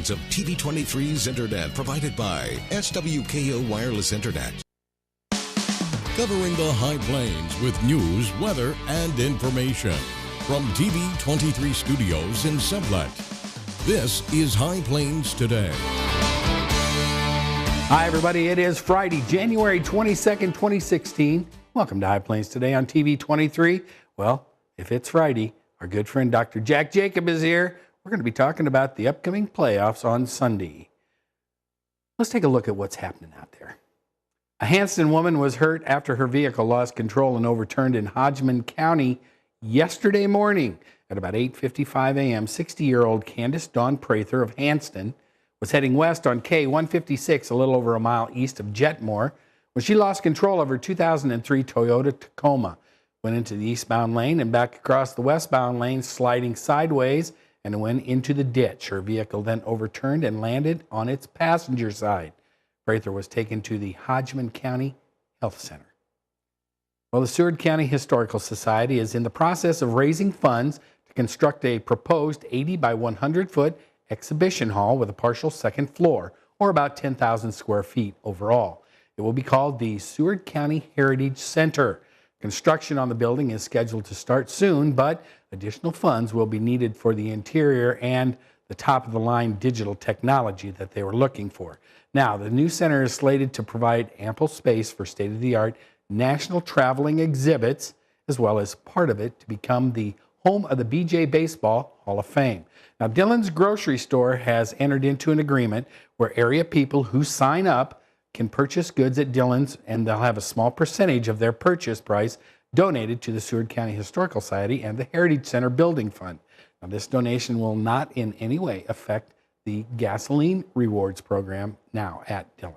episodes of TV23's Internet provided by SWKO Wireless Internet. Covering the High Plains with news, weather, and information. From TV23 Studios in Sublette, this is High Plains Today. Hi, everybody. It is Friday, January 22nd, 2016. Welcome to High Plains Today on TV23. Well, if it's Friday, our good friend Dr. Jack Jacob is here. We're going to be talking about the upcoming playoffs on Sunday. Let's take a look at what's happening out there. A Hanston woman was hurt after her vehicle lost control and overturned in Hodgeman County yesterday morning at about 8:55 a.m. 60-year-old Candace Dawn Prather of Hanston was heading west on K-156 a little over a mile east of Jetmore when she lost control of her 2003 Toyota Tacoma, went into the eastbound lane and back across the westbound lane, sliding sideways and went into the ditch. Her vehicle then overturned and landed on its passenger side. Prather was taken to the Hodgeman County Health Center. Well, the Seward County Historical Society is in the process of raising funds to construct a proposed 80 by 100-foot exhibition hall with a partial second floor, or about 10,000 square feet overall. It will be called the Seward County Heritage Center. Construction on the building is scheduled to start soon, but additional funds will be needed for the interior and the top-of-the-line digital technology that they were looking for. Now, the new center is slated to provide ample space for state-of-the-art national traveling exhibits, as well as part of it to become the home of the BJ Baseball Hall of Fame. Now, Dillon's Grocery Store has entered into an agreement where area people who sign up can purchase goods at Dillon's, and they'll have a small percentage of their purchase price donated to the Seward County Historical Society and the Heritage Center Building Fund. Now, this donation will not in any way affect the gasoline rewards program now at Dillon's.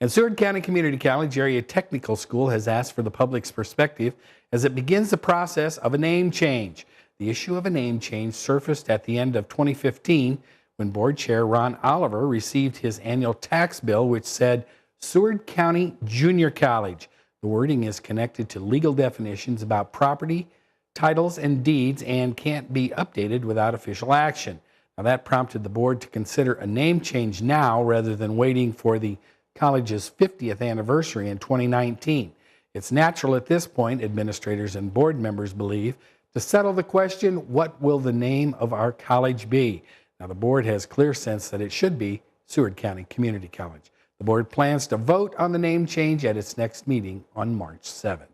And Seward County Community College Area Technical School has asked for the public's perspective as it begins the process of a name change. The issue of a name change surfaced at the end of 2015 when Board Chair Ron Oliver received his annual tax bill, which said Seward County Junior College. The wording is connected to legal definitions about property, titles, and deeds and can't be updated without official action. Now, that prompted the board to consider a name change now rather than waiting for the college's 50th anniversary in 2019. It's natural at this point, administrators and board members believe, to settle the question, what will the name of our college be? Now, the board has clear sense that it should be Seward County Community College. The board plans to vote on the name change at its next meeting on March 7th.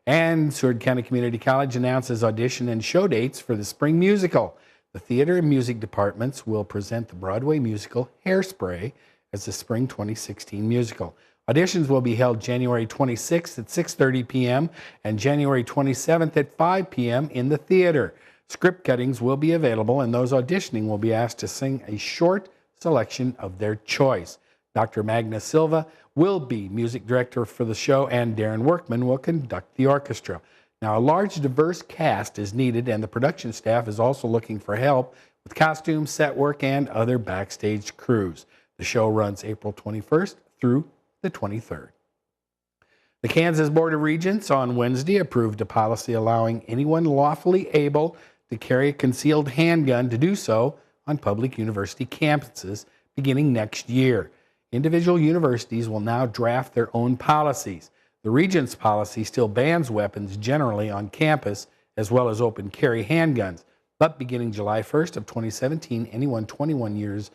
And Seward County Community College announces audition and show dates for the spring musical. The theater and music departments will present the Broadway musical Hairspray as the spring 2016 musical. Auditions will be held January 26th at 6:30 p.m. and January 27th at 5 p.m. in the theater. Script cuttings will be available, and those auditioning will be asked to sing a short selection of their choice. Dr. Magna Silva will be music director for the show, and Darren Workman will conduct the orchestra. Now, a large, diverse cast is needed, and the production staff is also looking for help with costumes, set work, and other backstage crews. The show runs April 21st through the 23rd. The Kansas Board of Regents on Wednesday approved a policy allowing anyone lawfully able to carry a concealed handgun to do so on public university campuses beginning next year. Individual universities will now draft their own policies. The Regents policy still bans weapons generally on campus as well as open carry handguns, but beginning July 1st of 2017, anyone 21 years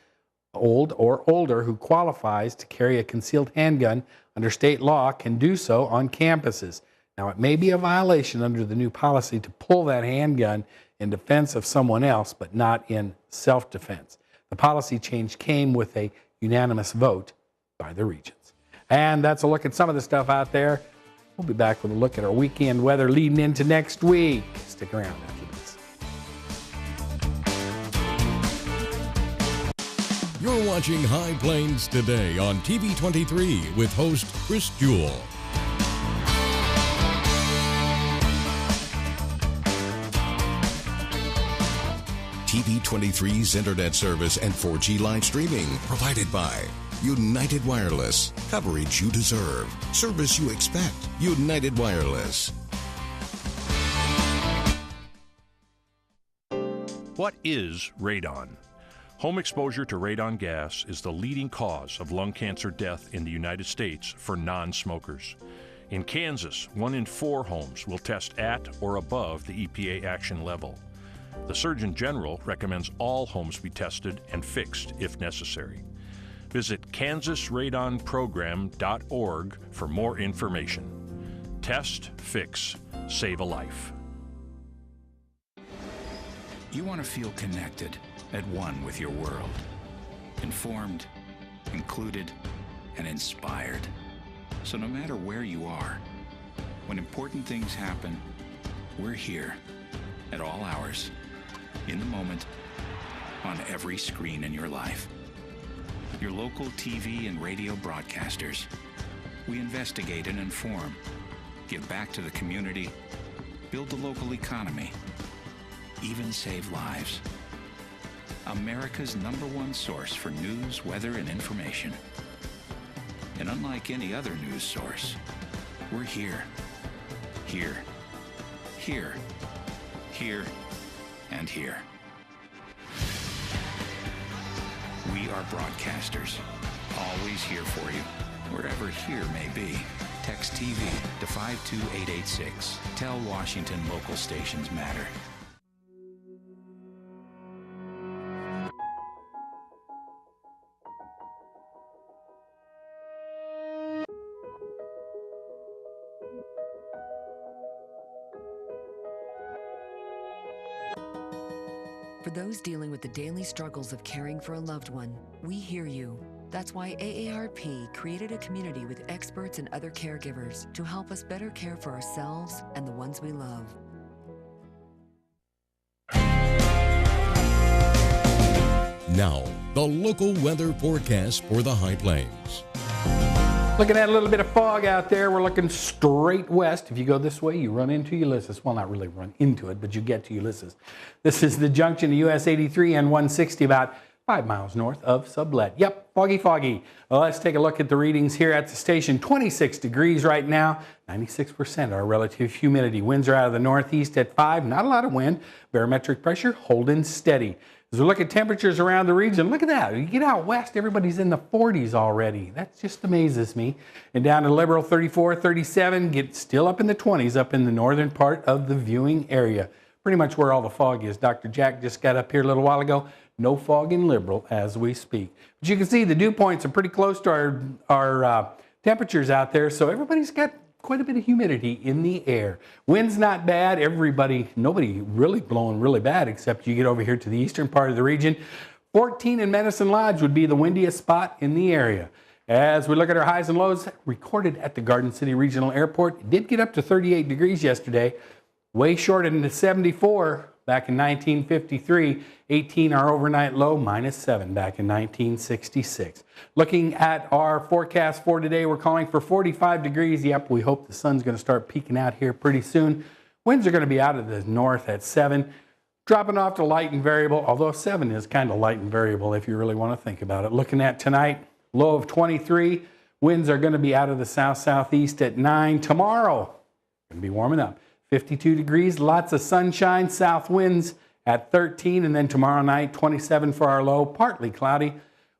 old or older who qualifies to carry a concealed handgun under state law can do so on campuses. Now, it may be a violation under the new policy to pull that handgun in defense of someone else, but not in self-defense. The policy change came with a unanimous vote by the Regents. And that's a look at some of the stuff out there. We'll be back with a look at our weekend weather leading into next week. Stick around after this. You're watching High Plains Today on TV23 with host Chris Jewell. TV23's internet service and 4G live streaming provided by United Wireless. Coverage you deserve. Service you expect. United Wireless. What is radon? Home exposure to radon gas is the leading cause of lung cancer death in the United States for non-smokers. In Kansas, 1 in 4 homes will test at or above the EPA action level. The Surgeon General recommends all homes be tested and fixed if necessary. Visit kansasradonprogram.org for more information. Test, fix, save a life. You want to feel connected, at one with your world. Informed, included, and inspired. So no matter where you are, when important things happen, we're here at all hours, in the moment, on every screen in your life. Your local TV and radio broadcasters. We investigate and inform, give back to the community, build the local economy, even save lives. America's #1 source for news, weather, and information. And unlike any other news source, we're here. Here. Here. Here. And here. We are broadcasters, always here for you, wherever here may be. Text TV to 52886. Tell Washington local stations matter. For those dealing with the daily struggles of caring for a loved one, we hear you. That's why AARP created a community with experts and other caregivers to help us better care for ourselves and the ones we love. Now, the local weather forecast for the High Plains. Looking at a little bit of fog out there. We're looking straight west. If you go this way, you run into Ulysses. Well, not really run into it, but you get to Ulysses. This is the junction of US 83 and 160, about 5 miles north of Sublet. Yep, foggy, foggy. Well, let's take a look at the readings here at the station. 26 degrees right now, 96% our relative humidity. Winds are out of the northeast at 5, not a lot of wind. Barometric pressure holding steady. As we look at temperatures around the region, look at that. You get out west, everybody's in the 40s already. That just amazes me. And down to Liberal, 34, 37, get still up in the 20s up in the northern part of the viewing area. Pretty much where all the fog is. Dr. Jack just got up here a little while ago. No fog in Liberal as we speak. But you can see the dew points are pretty close to our temperatures out there, so everybody's got quite a bit of humidity in the air. Wind's not bad. Nobody really blowing really bad, except you get over here to the eastern part of the region. 14 in Medicine Lodge would be the windiest spot in the area. As we look at our highs and lows recorded at the Garden City Regional Airport, it did get up to 38 degrees yesterday, way short into 74 back in 1953. 18 our overnight low, -7 back in 1966. Looking at our forecast for today, we're calling for 45 degrees. Yep, we hope the sun's going to start peeking out here pretty soon. Winds are going to be out of the north at 7, dropping off to light and variable, although 7 is kind of light and variable if you really want to think about it. Looking at tonight, low of 23. Winds are going to be out of the south-southeast at 9. Tomorrow, going to be warming up. 52 degrees, lots of sunshine, south winds at 13, and then tomorrow night, 27 for our low, partly cloudy.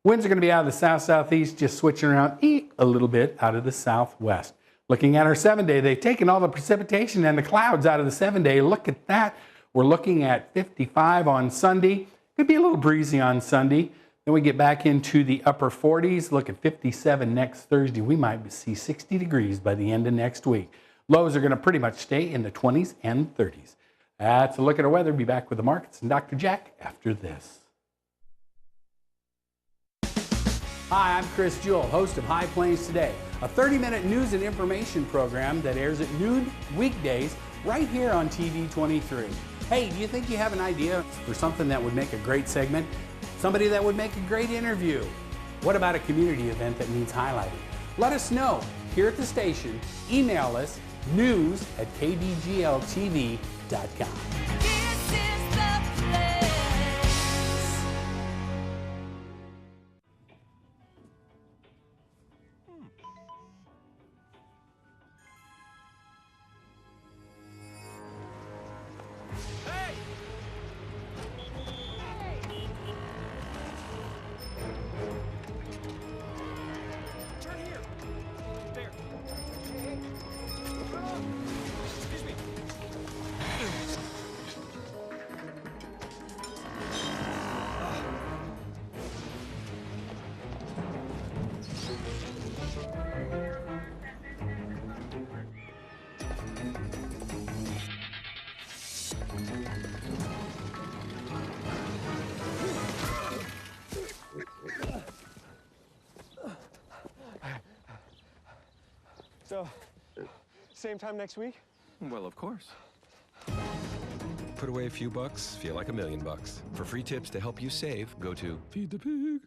Winds are going to be out of the south-southeast, just switching around a little bit out of the southwest. Looking at our 7-day, they've taken all the precipitation and the clouds out of the 7-day. Look at that. We're looking at 55 on Sunday. Could be a little breezy on Sunday. Then we get back into the upper 40s. Look at 57 next Thursday. We might see 60 degrees by the end of next week. Lows are going to pretty much stay in the 20s and 30s. That's a look at our weather. Be back with the markets and Dr. Jack after this. Hi, I'm Chris Jewell, host of High Plains Today, a 30-minute news and information program that airs at noon weekdays right here on TV23. Hey, do you think you have an idea for something that would make a great segment? Somebody that would make a great interview? What about a community event that needs highlighting? Let us know here at the station. Email us news@kdgltv.com. So, same time next week? Well, of course. Put away a few bucks, feel like $1 million. For free tips to help you save, go to Feed the Pig.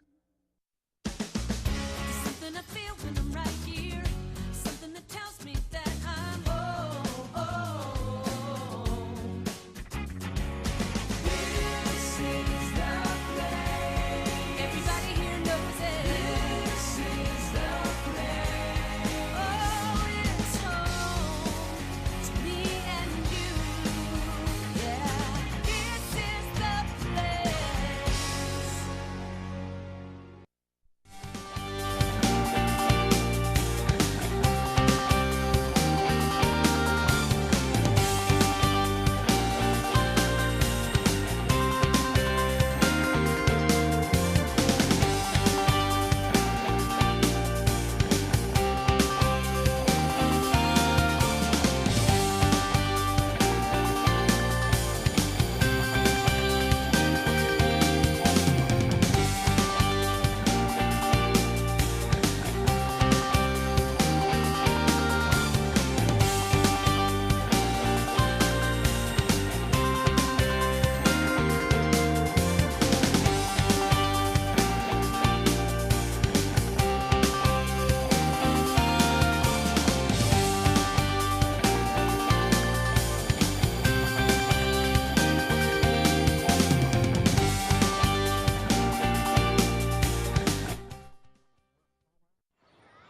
Something I feel when I'm right here. Something that tells me that I'm home. This is the place. Everybody here knows it. This is the place. Oh, it's home to me and you. Yeah, this is the place.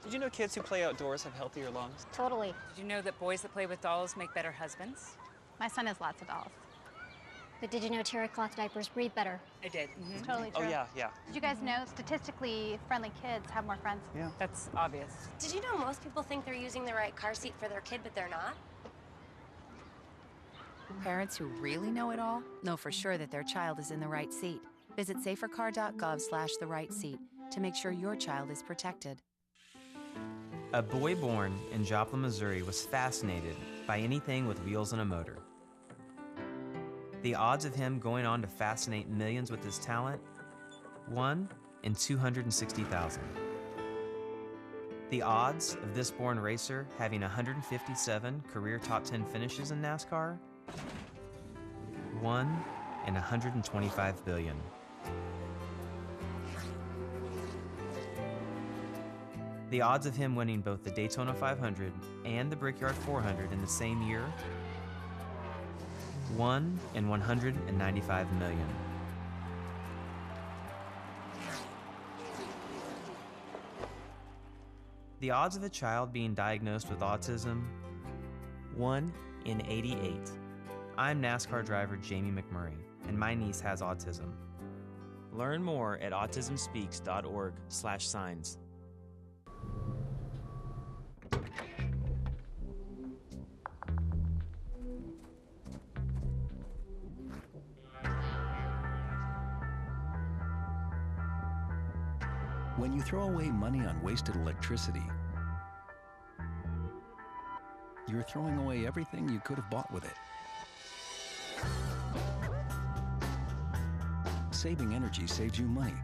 Did you know kids who play outdoors have healthier lungs? Totally. Did you know that boys that play with dolls make better husbands? My son has lots of dolls. But did you know terry cloth diapers breathe better? I did. It's totally true. Oh, yeah, yeah. Did you guys know statistically friendly kids have more friends? Yeah. That's obvious. Did you know most people think they're using the right car seat for their kid, but they're not? Parents who really know it all know for sure that their child is in the right seat. Visit safercar.gov/the-right-seat to make sure your child is protected. A boy born in Joplin, Missouri was fascinated by anything with wheels and a motor. The odds of him going on to fascinate millions with his talent? 1 in 260,000. The odds of this born racer having 157 career top 10 finishes in NASCAR? 1 in 125 billion. The odds of him winning both the Daytona 500 and the Brickyard 400 in the same year? 1 in 195 million. The odds of a child being diagnosed with autism? 1 in 88. I'm NASCAR driver Jamie McMurray, and my niece has autism. Learn more at autismspeaks.org/signs. When you throw away money on wasted electricity, you're throwing away everything you could have bought with it. Saving energy saves you money.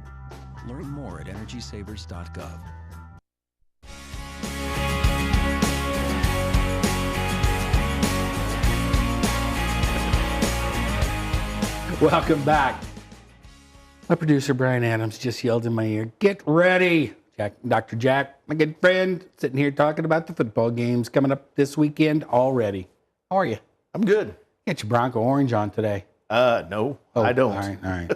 Learn more at energysavers.gov. Welcome back. My producer, Brian Adams, just yelled in my ear, "Get ready." Dr. Jack, my good friend, sitting here talking about the football games coming up this weekend already. How are you? I'm good. Get your Bronco orange on today. No, I don't. All right.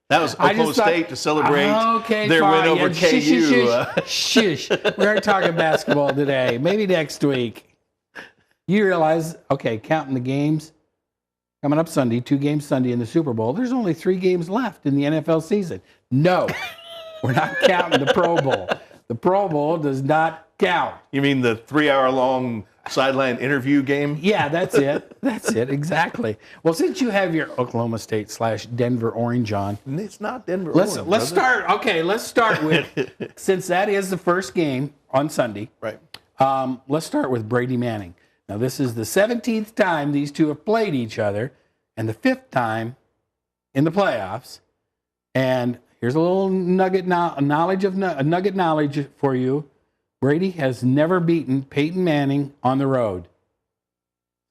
That was Oklahoma State to celebrate their win over KU. Shush. We aren't talking basketball today. Maybe next week. You realize, counting the games, coming up Sunday, 2 games Sunday in the Super Bowl, there's only 3 games left in the NFL season. No, we're not counting the Pro Bowl. The Pro Bowl does not count. You mean the 3-hour-long sideline interview game? Yeah, that's it. That's it, exactly. Well, since you have your Oklahoma State / Denver orange on. It's not Denver orange. Let's start. Okay, let's start with, since that is the first game on Sunday. Right. Let's start with Brady Manning. Now, this is the 17th time these two have played each other, and the 5th time in the playoffs. And here's a little nugget knowledge for you. Brady has never beaten Peyton Manning on the road.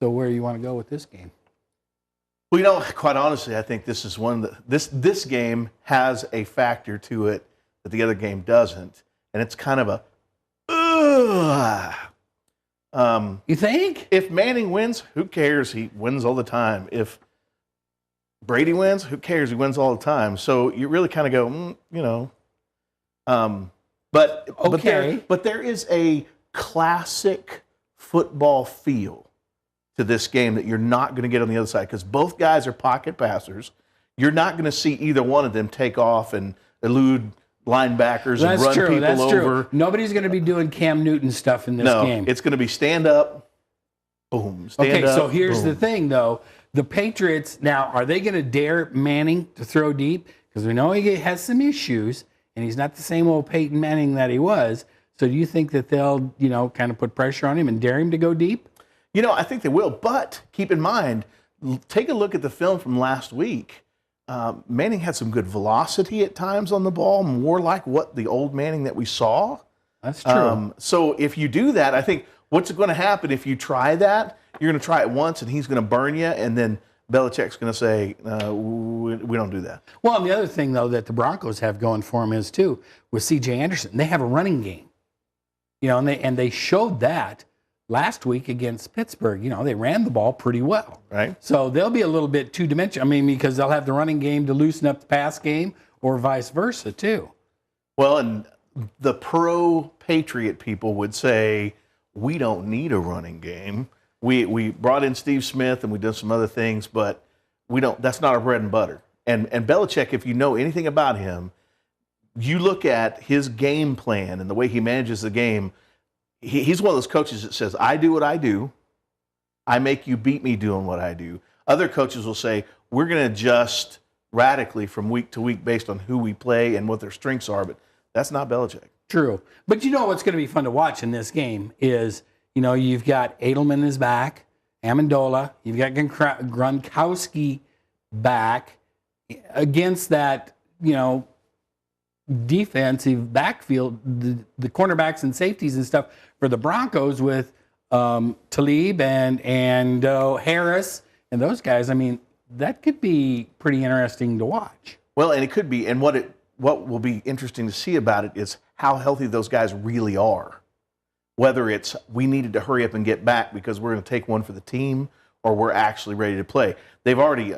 So where do you want to go with this game? Well, quite honestly, I think this is one of this game has a factor to it that the other game doesn't, and it's kind of a. You think? If Manning wins, who cares? He wins all the time. If Brady wins, who cares? He wins all the time. So you really kind of go, But okay. But there is a classic football feel to this game that you're not going to get on the other side because both guys are pocket passers. You're not going to see either one of them take off and elude linebackers and run people over. Nobody's going to be doing Cam Newton stuff in this game. It's going to be stand up, boom, stand up. So here's boom. the thing, though. The Patriots, now, are they going to dare Manning to throw deep? Because we know he has some issues, and he's not the same old Peyton Manning that he was. So do you think that they'll, kind of put pressure on him and dare him to go deep? I think they will. But keep in mind, take a look at the film from last week. Manning had some good velocity at times on the ball, more like what the old Manning that we saw. That's true. So if you do that, I think what's going to happen if you try that, you're going to try it once and he's going to burn you, and then Belichick's going to say, we don't do that. Well, and the other thing, though, that the Broncos have going for them is, too, with C.J. Anderson, they have a running game. And they showed that last week against Pittsburgh. They ran the ball pretty well. Right. So they'll be a little bit two-dimensional. Because they'll have the running game to loosen up the pass game or vice versa, too. Well, and the pro-Patriot people would say, we don't need a running game. We brought in Steve Smith and we did some other things, but we don't. That's not our bread and butter. And Belichick, if you know anything about him, you look at his game plan and the way he manages the game. He's one of those coaches that says, I do what I do. I make you beat me doing what I do. Other coaches will say, we're going to adjust radically from week to week based on who we play and what their strengths are, but that's not Belichick. True. But what's going to be fun to watch in this game is, you've got Edelman is back, Amendola, you've got Gronkowski back against that, defensive backfield, the cornerbacks and safeties and stuff for the Broncos with Talib and Harris and those guys. That could be pretty interesting to watch. Well, and it could be. And what will be interesting to see about it is how healthy those guys really are. Whether it's we needed to hurry up and get back because we're going to take one for the team, or we're actually ready to play. They've already,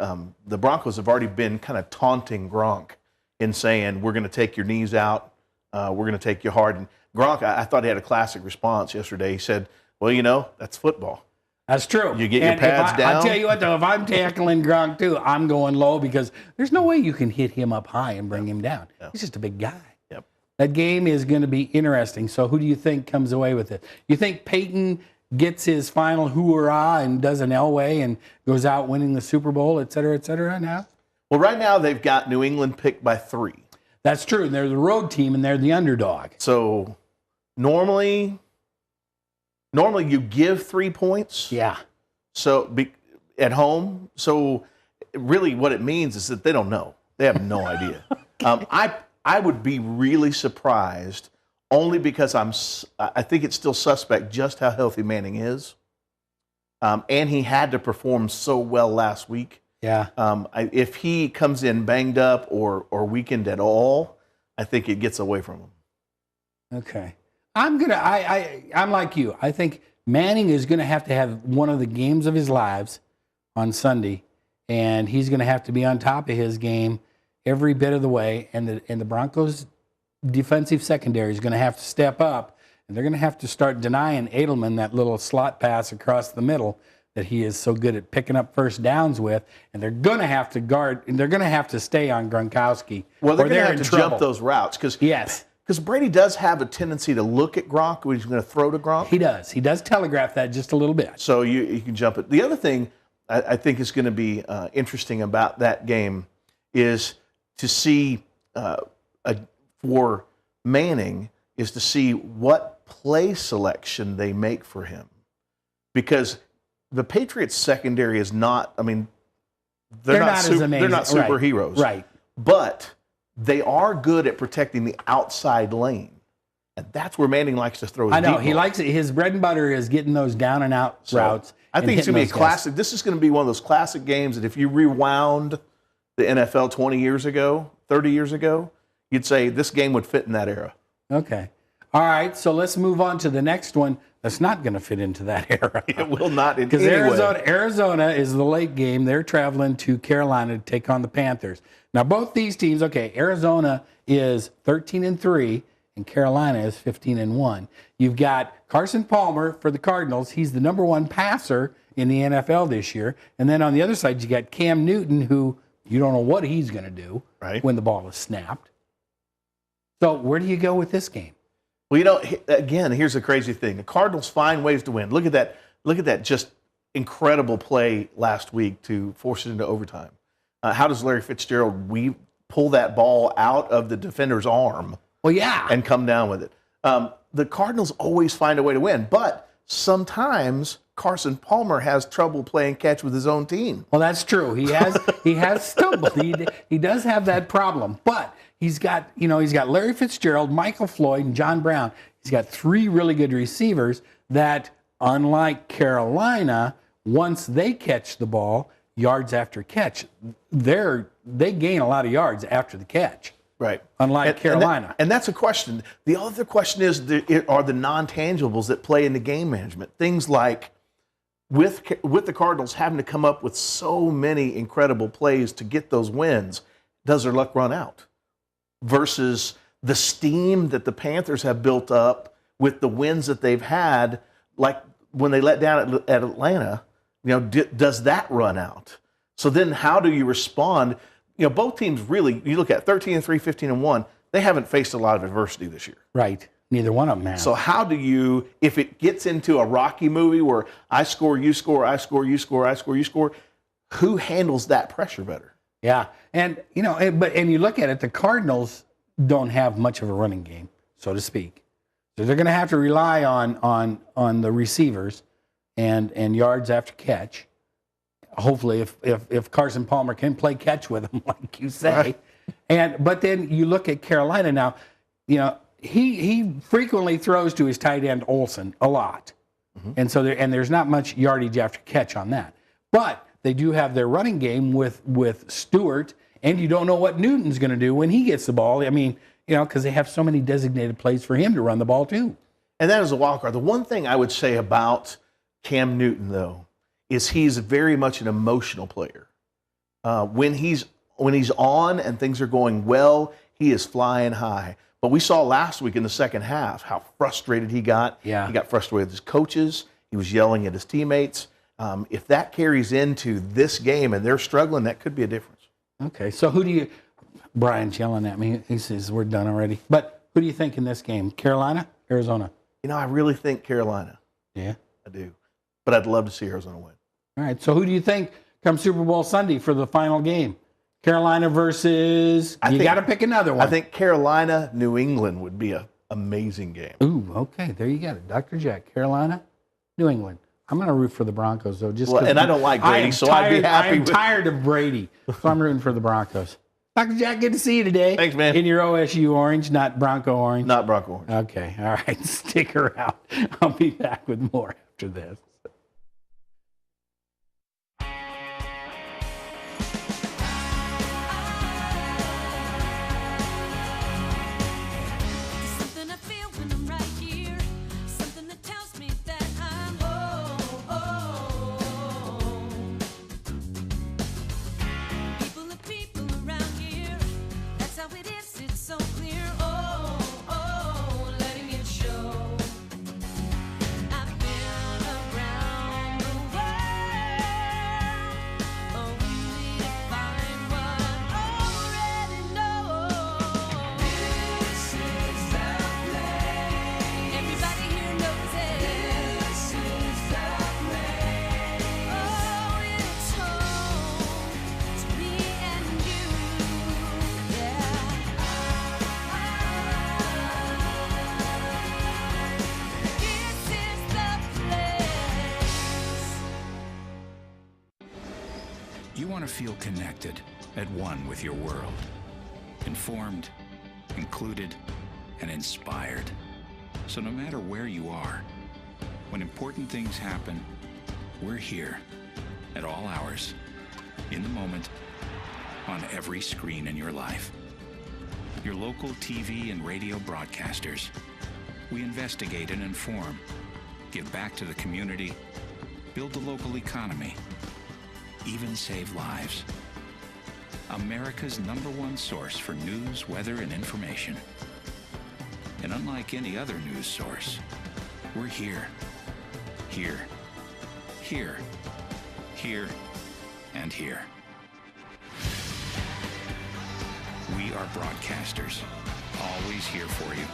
the Broncos have already been kind of taunting Gronk in saying, we're going to take your knees out, we're going to take you hard. And Gronk, I thought he had a classic response yesterday. He said, well, that's football. That's true. You get your pads down. I'll tell you what, though, if I'm tackling Gronk, too, I'm going low because there's no way you can hit him up high and bring him down. Yeah. He's just a big guy. Yep. That game is going to be interesting. So who do you think comes away with it? You think Peyton gets his final hoorah and does an Elway and goes out winning the Super Bowl, et cetera now? Well, right now they've got New England picked by 3. That's true. They're the road team and they're the underdog. So normally you give 3 points. Yeah. So at home. So really what it means is that they don't know. They have no idea. I would be really surprised only because I think it's still suspect just how healthy Manning is. And he had to perform so well last week. Yeah. If he comes in banged up or weakened at all, I think it gets away from him. Okay. I'm like you. I think Manning is going to have one of the games of his lives on Sunday, and he's going to have to be on top of his game every bit of the way. And the Broncos' defensive secondary is going to have to step up, and they're going to have to start denying Edelman that little slot pass across the middle that he is so good at picking up first downs with, and they're going to have to guard, and they're going to have to stay on Gronkowski. Well, they're going to have to jump those routes because Brady does have a tendency to look at Gronk when he's going to throw to Gronk. He does. He does telegraph that just a little bit. So you can jump it. The other thing I think is going to be interesting about that game is to see for Manning is to see what play selection they make for him, because the Patriots secondary is not. I mean, they're not as amazing. They're not superheroes, right? But they are good at protecting the outside lane. And that's where Manning likes to throw his I know. deep He ball. likes it. His bread and butter is getting those down and out routes. I and think it's going to be a hitting those guys. classic. This is going to be one of those classic games that if you rewound the NFL 20 years ago, 30 years ago, you'd say this game would fit in that era. Okay. All right. So let's move on to the next one that's not going to fit into that era. It will not in Because any way. Arizona is the late game. They're traveling to Carolina to take on the Panthers. Now, both these teams, okay, Arizona is 13-3, and Carolina is 15-1. You've got Carson Palmer for the Cardinals. He's the number one passer in the NFL this year. And then on the other side, you got Cam Newton, who you don't know what he's going to do when the ball is snapped. So where do you go with this game? Well, you know, again, here's the crazy thing. The Cardinals find ways to win. Look at that. Look at that just incredible play last week to force it into overtime. How does Larry Fitzgerald pull that ball out of the defender's arm? Well, yeah. And come down with it. The Cardinals always find a way to win, but sometimes Carson Palmer has trouble playing catch with his own team. Well, that's true. He has stumbled. He does have that problem, but he's got Larry Fitzgerald, Michael Floyd, and John Brown. He's got three really good receivers that, unlike Carolina, once they catch the ball, yards after catch, they gain a lot of yards after the catch. Right. Unlike Carolina. And that's a question. The other question is, are the non-tangibles that play into game management. Things like with the Cardinals having to come up with so many incredible plays to get those wins, does their luck run out? Versus the steam that the Panthers have built up with the wins that they've had, like when they let down at Atlanta, does that run out? So then how do you respond? Both teams really, you look at 13-3, 15-1, they haven't faced a lot of adversity this year. Right. Neither one of them have. So how do you, if it gets into a Rocky movie where I score, you score, I score, you score, I score, you score, who handles that pressure better? Yeah. And, and you look at it, the Cardinals don't have much of a running game, so to speak. So they're going to have to rely on the receivers and yards after catch. Hopefully, if Carson Palmer can play catch with them, like you say. Right. But then you look at Carolina now, he frequently throws to his tight end Olsen a lot. Mm-hmm. And so there's not much yardage after catch on that. But they do have their running game with Stewart, and you don't know what Newton's going to do when he gets the ball. I mean, because they have so many designated plays for him to run the ball too. And that is a wild card. The one thing I would say about Cam Newton, though, is he's very much an emotional player. When he's on and things are going well, he is flying high. But we saw last week in the second half how frustrated he got. Yeah. He got frustrated with his coaches. He was yelling at his teammates. If that carries into this game and they're struggling, that could be a difference. Okay, so Brian's yelling at me. He says we're done already. But who do you think in this game? Carolina, Arizona? I really think Carolina. Yeah? I do. But I'd love to see Arizona win. All right, so who do you think comes Super Bowl Sunday for the final game? Carolina versus, you got to pick another one. I think Carolina, New England would be an amazing game. Ooh, okay, there you got it. Dr. Jack, Carolina, New England. I'm going to root for the Broncos, though. And I don't like Brady, so I'd be happy. I'm tired of Brady, so I'm rooting for the Broncos. Dr. Jack, good to see you today. Thanks, man. In your OSU orange, not Bronco orange. Not Bronco orange. Okay, all right. Stick around. I'll be back with more after this. You want to feel connected, at one with your world. Informed, included, and inspired. So no matter where you are, when important things happen, we're here at all hours, in the moment, on every screen in your life. Your local TV and radio broadcasters. We investigate and inform, give back to the community, build the local economy, even save lives. America's #1 source for news, weather, and information. And unlike any other news source, we're here, here, here, here, and here. We are broadcasters, always here for you,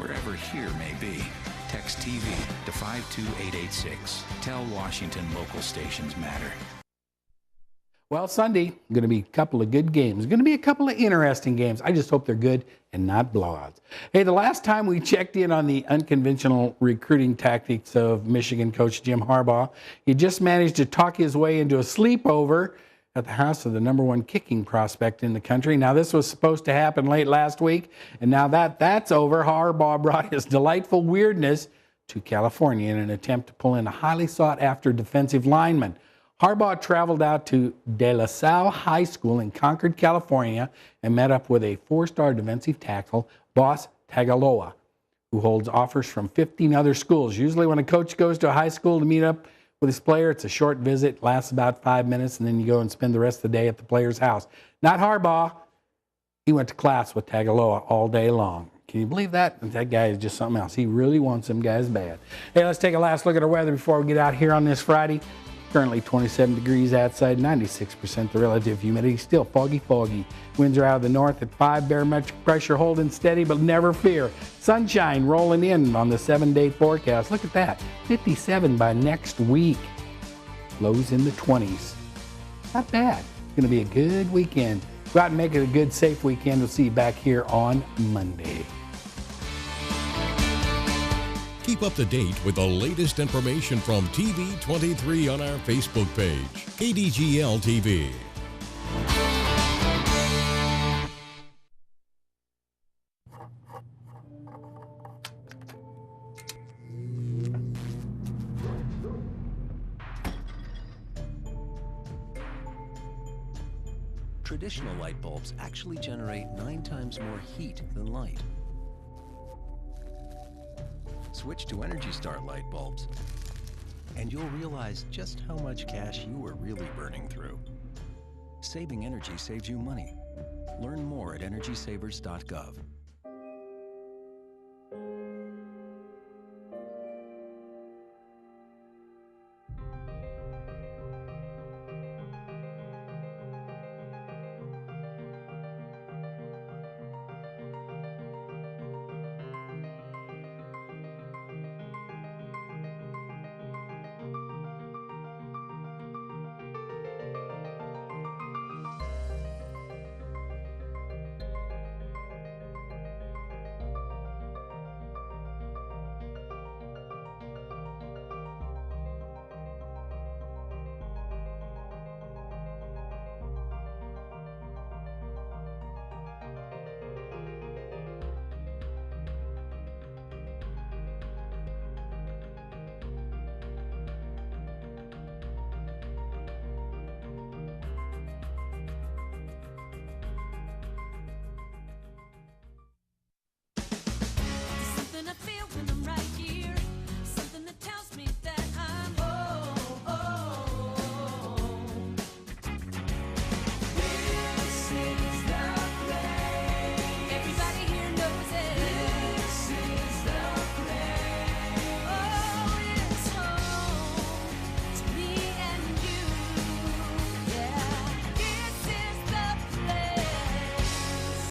wherever here may be. Text TV to 52886. Tell Washington local stations matter. Well, Sunday, going to be a couple of good games. Going to be a couple of interesting games. I just hope they're good and not blowouts. Hey, the last time we checked in on the unconventional recruiting tactics of Michigan coach Jim Harbaugh, he just managed to talk his way into a sleepover at the house of the #1 kicking prospect in the country. Now, this was supposed to happen late last week, and now that that's over, Harbaugh brought his delightful weirdness to California in an attempt to pull in a highly sought-after defensive lineman. Harbaugh traveled out to De La Salle High School in Concord, California, and met up with a 4-star defensive tackle, Boss Tagaloa, who holds offers from 15 other schools. Usually when a coach goes to a high school to meet up with his player, it's a short visit, lasts about 5 minutes, and then you go and spend the rest of the day at the player's house. Not Harbaugh. He went to class with Tagaloa all day long. Can you believe that? That guy is just something else. He really wants them guys bad. Hey, let's take a last look at our weather before we get out here on this Friday. Currently 27 degrees outside, 96% the relative humidity, still foggy. Winds are out of the north at 5, barometric pressure holding steady, but never fear. Sunshine rolling in on the 7-day forecast. Look at that, 57 by next week. Lows in the 20s. Not bad. It's going to be a good weekend. Go out and make it a good, safe weekend. We'll see you back here on Monday. Keep up to date with the latest information from TV23 on our Facebook page, KDGL TV. Traditional light bulbs actually generate 9 times more heat than light. Switch to Energy Star light bulbs, and you'll realize just how much cash you were really burning through. Saving energy saves you money. Learn more at EnergySavers.gov.